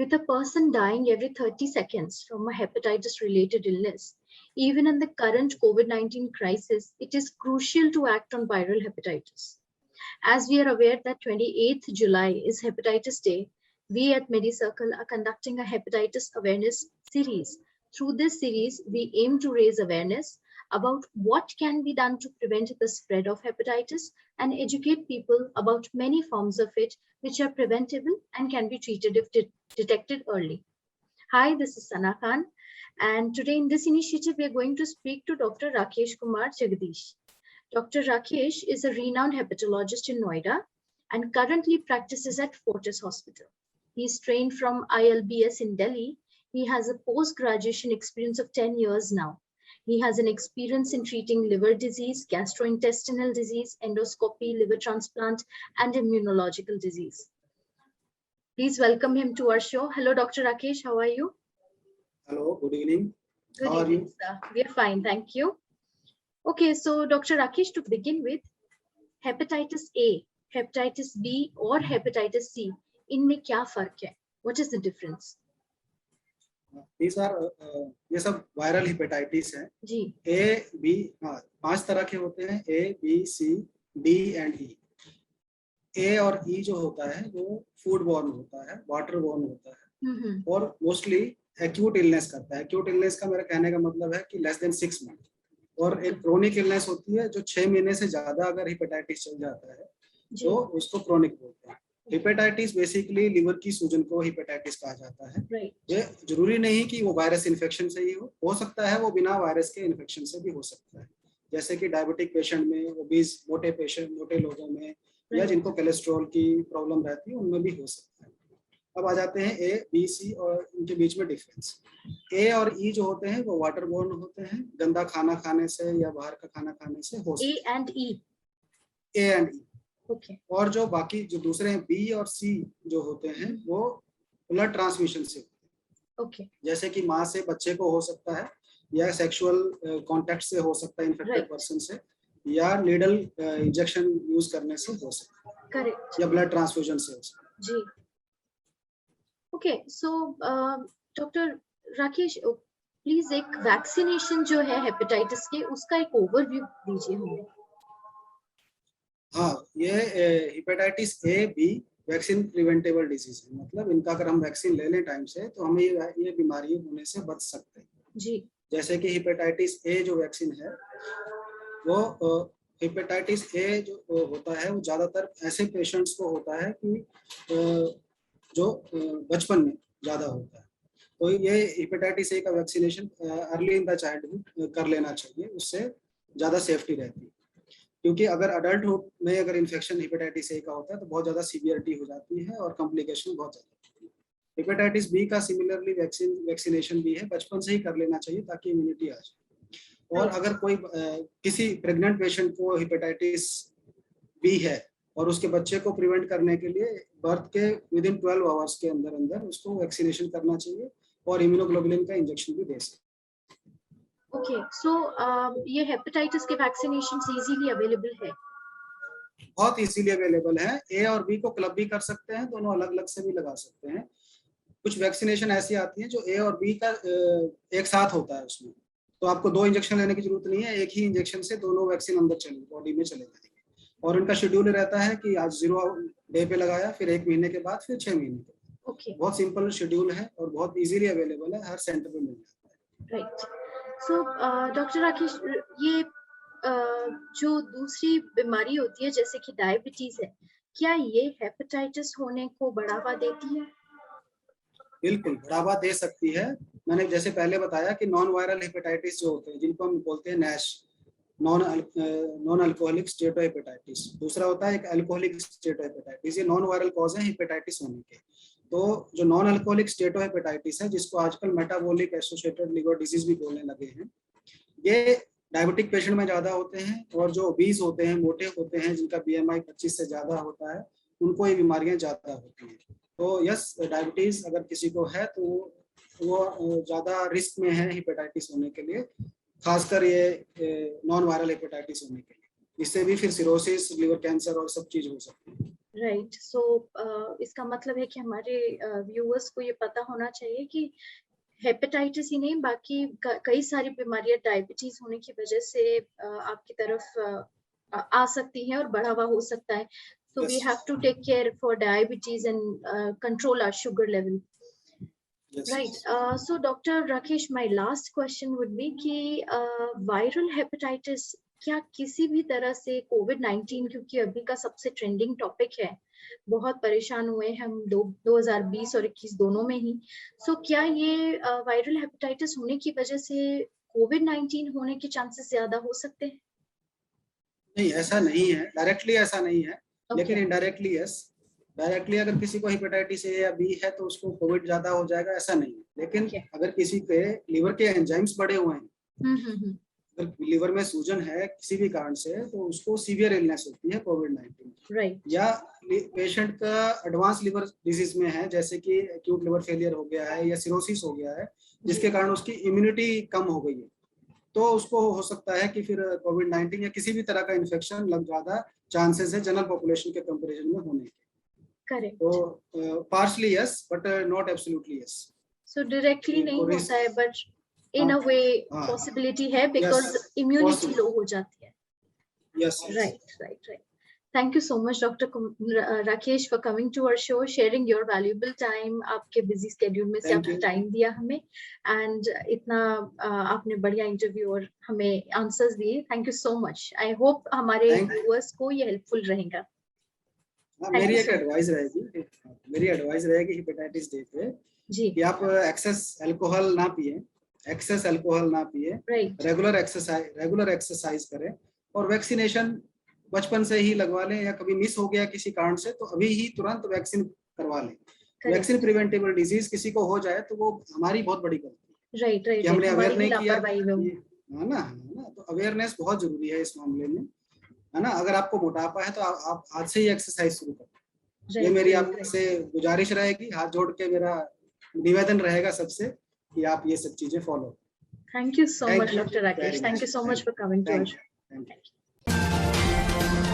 With a person dying every 30 seconds from a hepatitis-related illness, even in the current COVID-19 crisis, it is crucial to act on viral hepatitis. As we are aware that 28th July is Hepatitis Day, we at MediCircle are conducting a hepatitis awareness series. Through this series, we aim to raise awareness about what can be done to prevent the spread of hepatitis and educate people about many forms of it which are preventable and can be treated if detected early. Hi, this is Sana Khan, and today in this initiative, we are going to speak to Dr. Rakesh Kumar Jagdish. Dr. Rakesh is a renowned hepatologist in Noida and currently practices at Fortis Hospital. He is trained from ILBS in Delhi. He has a post-graduation experience of 10 years now. He has an experience in treating liver disease, gastrointestinal disease, endoscopy, liver transplant, and immunological disease. Please welcome him to our show. Hello, Dr. Rakesh. How are you? Hello, good evening. Good evening, sir. We are fine, thank you. Okay, so Dr. Rakesh, to begin with, hepatitis A, hepatitis B, or hepatitis C, इनमें क्या फर्क है? What is the difference? These are ये सब viral hepatitis हैं. जी. A, B, 5 तरह के होते हैं. A, B, C, D and E. A और E जो होता है वो फूड बॉर्न होता है, वाटर बॉर्न होता है और मोस्टली एक्यूट इलनेस करता है. एक्यूट इलनेस का मेरा कहने का मतलब है कि लेस देन 6 मंथ. और एक क्रोनिक इलनेस होती है जो 6 महीने से ज्यादा अगर हेपेटाइटिस चल जाता है तो उसको क्रोनिक बोलते हैं. हेपेटाइटिस बेसिकली लिवर की सूजन को हेपेटाइटिस कहा जाता है. ये जरूरी नहीं कि वो वायरस इन्फेक्शन से ही हो सकता है, वो बिना वायरस के इन्फेक्शन से भी हो सकता है. जैसे कि डायबिटिक पेशेंट में, ओबीज मोटे पेशेंट, मोटे लोगों में, या जिनको कोलेस्ट्रॉल की प्रॉब्लम रहती है उनमें भी हो सकता है. अब आ जाते हैं ए, बी, सी और इनके बीच में डिफरेंस. ए और ई जो होते हैं वो वाटर बोर्न होते हैं. गंदा खाना खाने से या बाहर का खाना खाने से हो सकता है. A and E. ओके. और जो बाकी जो दूसरे हैं बी और सी जो होते हैं वो ब्लड ट्रांसमिशन से होते हैं. ओके. जैसे कि माँ से बच्चे को हो सकता है, या सेक्सुअल कांटेक्ट से हो सकता है इन्फेक्टेड पर्सन से, या नीडल इंजेक्शन यूज करने से हो सकता है. करेक्ट. या ब्लड ट्रांसफ्यूजन से हो सकता है. जी. Okay, so doctor Rakesh, please एक वैक्सीनेशन जो है हेपेटाइटिस के उसका एक ओवरव्यू दीजिए हमें. हाँ, ये hepatitis A, B vaccine preventable disease है. मतलब इनका अगर हम वैक्सीन ले लें टाइम से तो हमें ये बीमारी होने से बच सकते हैं. जी. जैसे कि हेपेटाइटिस ए जो वैक्सीन है वो हेपेटाइटिस ए जो होता है वो ज्यादातर ऐसे पेशेंट्स को होता है कि जो बचपन में ज्यादा होता है. तो ये हेपेटाइटिस ए का vaccination early in the childhood कर लेना चाहिए. उससे ज्यादा सेफ्टी रहती है. क्योंकि अगर अडल्टहुड में अगर इन्फेक्शन हेपेटाइटिस ए का होता है तो बहुत ज्यादा सीवियरिटी हो जाती है और कॉम्प्लिकेशन बहुत ज्यादा होती है. हेपेटाइटिस बी का सिमिलरली वैक्सीनेशन भी है. बचपन से ही कर लेना चाहिए ताकि इम्यूनिटी आ जाए. और अगर कोई किसी प्रेग्नेंट पेशेंट को हेपेटाइटिस बी है और उसके बच्चे को प्रिवेंट करने के लिए बर्थ के विद इन 12 आवर्स के अंदर अंदर उसको वैक्सीनेशन करना चाहिए और इम्यूनोग्लोबुलिन का इंजेक्शन भी दे सकते. ओके, सो ये हेपेटाइटिस के वैक्सीनेशंस इजीली अवेलेबल है? बहुत इजीली अवेलेबल है. ए और बी को क्लब भी कर सकते हैं, दोनों अलग अलग से भी लगा सकते हैं. कुछ वैक्सीनेशन ऐसी आती है जो ए और बी का एक साथ होता है. उसमें तो आपको 2 इंजेक्शन लेने की जरूरत नहीं है. एक ही इंजेक्शन से दोनों वैक्सीन अंदर चले बॉडी में चले जाएंगे. और उनका शेड्यूल रहता है कि आज 0 डे पे लगाया, फिर 1 महीने के बाद, फिर 6 महीने के बाद. ओके. बहुत सिंपल शेड्यूल है और बहुत इजीली अवेलेबल है. हर सेंटर पे मिल जाता है. राइट. सो डॉक्टर राकेश, ये जो दूसरी बीमारी होती है जैसे कि डायबिटीज है, क्या ये हेपेटाइटिस होने को बढ़ावा देती है? बिल्कुल बढ़ावा दे सकती है. मैंने जैसे पहले बताया कि नॉन वायरल हेपेटाइटिस जो होते हैं जिनको हम बोलते हैं नैश, नॉन अल्कोहलिक स्टेटोहेपेटाइटिस. दूसरा होता है एक अल्कोहलिक स्टेटोहेपेटाइटिस. ये नॉन वायरल कॉज है हेपेटाइटिस होने के. तो जो नॉन अल्कोहलिक स्टेटोहेपेटाइटिस है जिसको आजकल मेटाबॉलिक एसोसिएटेड लिवर डिजीज भी बोलने लगे हैं, ये डायबिटिक पेशेंट में ज्यादा होते हैं. और जो ओबीज होते हैं, मोटे होते हैं, जिनका बीएमआई 25 से ज्यादा होता है, उनको ये बीमारियां ज्यादा होती हैं. तो यस, डायबिटीज अगर किसी को है तो वो ज्यादा रिस्क में है हेपेटाइटिस होने के लिए, खासकर ये नॉन वायरल हेपेटाइटिस होने के लिए. इससे भी फिर सिरोसिस, लिवर कैंसर और सब चीज हो सकती है. राइट, सो इसका मतलब है कि हमारे व्यूअर्स को ये पता होना चाहिए कि हेपेटाइटिस ही नहीं, बाकी कई सारी बीमारियां डायबिटीज होने की वजह से आपकी तरफ आ सकती हैं और बढ़ावा हो सकता है. So we have to take care for diabetes and control our sugar level. Yes. Right. So Dr. Rakesh, my last question would be कि viral hepatitis क्या किसी भी तरह से COVID-19, क्योंकि अभी का सबसे ट्रेंडिंग टॉपिक है, बहुत परेशान हुए हम 2020 और 21 दोनों में ही. सो क्या ये वायरल हेपेटाइटिस होने की वजह से COVID-19 होने के चांसेस ज्यादा हो सकते हैं? नहीं, ऐसा नहीं है, डायरेक्टली ऐसा नहीं है. लेकिन इनडायरेक्टली यस. डायरेक्टली अगर किसी को हेपेटाइटिस ए या बी है तो उसको कोविड ज्यादा हो जाएगा, ऐसा नहीं है. लेकिन अगर किसी के लिवर के एंजाइम्स बढ़े हुए हैं, अगर लिवर में सूजन है किसी भी कारण से, तो उसको सीवियर इलनेस होती है कोविड-19. राइट. या पेशेंट का एडवांस लिवर डिजीज में है, जैसे कि एक्यूट लिवर फेलियर हो गया है या सिरोसिस हो गया है, जिसके कारण उसकी इम्यूनिटी कम हो गई है, तो उसको हो सकता है कि फिर कोविड-19 या किसी भी तरह का इन्फेक्शन लग ज्यादा चांसेस है जनरल पॉपुलेशन के कंपैरिजन में होने के. करेक्ट. तो partially yes but not absolutely yes. So directly नहीं होता है, but in a way possibility है, बिकॉज इम्यूनिटी लो हो जाती है. Yes. Right. Thank you so much, Dr. Rakesh, for coming to our show, sharing your valuable time. आपके busy schedule में से आपने time दिया हमें, and इतना आपने बढ़िया interview और हमें answers दिए. Thank you so much. I hope हमारे viewers को ये helpful रहेगा. मेरी एक एडवाइस रहेगी हेपेटाइटिस डे पे कि आप एक्सेस अल्कोहल ना पिए, रेगुलर एक्सरसाइज करें, और वैक्सीनेशन बचपन से ही लगवा लें, या कभी मिस हो गया किसी कारण से तो अभी ही तुरंत वैक्सीन करवा लें. वैक्सीन प्रिवेंटेबल डिजीज किसी को हो जाए तो वो हमारी बहुत बड़ी गलती है. राइट. हमने अवेयर नहीं किया, है ना. तो अवेयरनेस बहुत जरूरी है इस मामले में, है ना. अगर आपको मोटापा है तो आप आज से ही एक्सरसाइज शुरू करें. ये मेरी आपसे गुजारिश रहेगी, हाथ जोड़ के मेरा निवेदन रहेगा सबसे कि आप ये सब चीजें follow. Thank you so much, Dr. Rakesh. Thank you so much for coming to our show. Thank you.